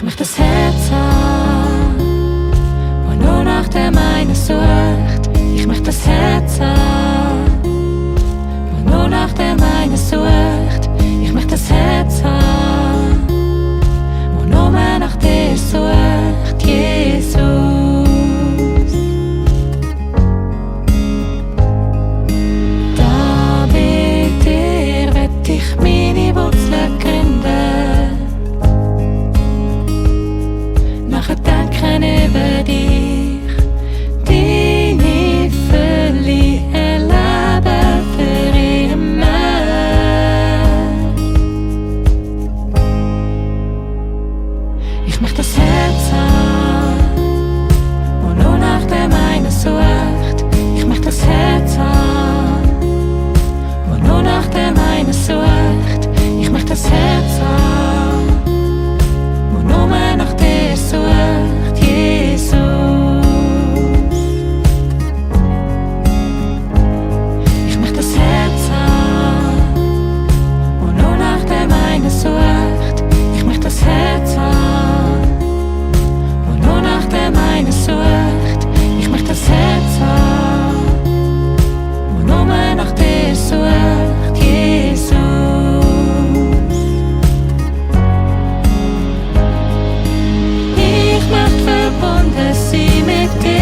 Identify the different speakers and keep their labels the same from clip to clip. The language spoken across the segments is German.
Speaker 1: Ich möchte das Herz haben, wo nur nach dem einen sucht. Ich möchte das Herz haben, wo nur nach dem einen sucht. Ich möchte das Herz haben, wo nur mehr nach dir sucht, Jesus. Da bei dir wird ich meine Wurzeln gründen. Nachher denken über dich, deine Fülle erleben für immer. Ich möchte das Herz haben, wo nur nach dem einen sucht. Ich möchte das Herz haben, wo nur nach dem einen sucht. Ich möchte das Herz haben, wo nur mehr nach dir sucht, Jesus. Ich möchte das Herz haben, wo nur nach dem einen sucht. Ich möchte das Herz haben, wo nur nach dem einen sucht. Ich möchte das Herz haben, wo nur mehr nach dir sucht, Jesus. Ich möchte verbunden sein mit dir.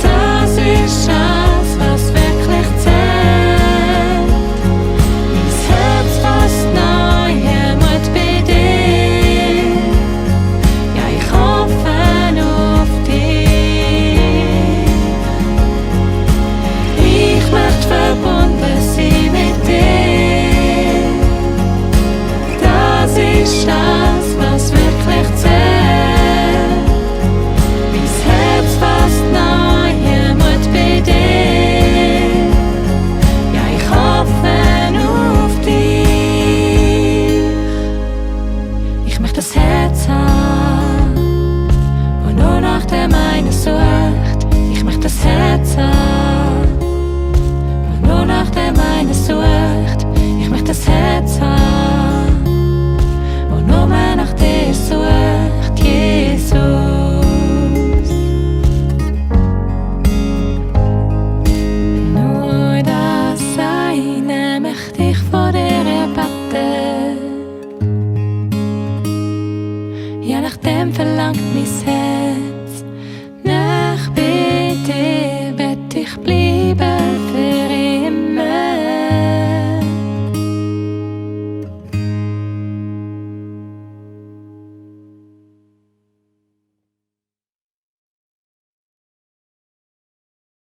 Speaker 1: Das ist alles, was wirklich zählt. Mein Herz fast neue Mut bei dir. Ja, ich hoffe auf dich. Ich möchte verbunden sein mit dir. Das ist alles, was wirklich zählt. Mein Herz fast neue Mut bei dir. Ja, ich hoffe auf dich. Ich möchte das Herz haben, wo nur nach dem einen sucht. Ich möchte das Herz haben, wo nur nach dem einen sucht. Ich möchte das Herz haben, wo nur mehr nach dir sucht, Jesus. Nur das eine möchte ich vor dir beten. Ja, nach dem verlangt mein Herz.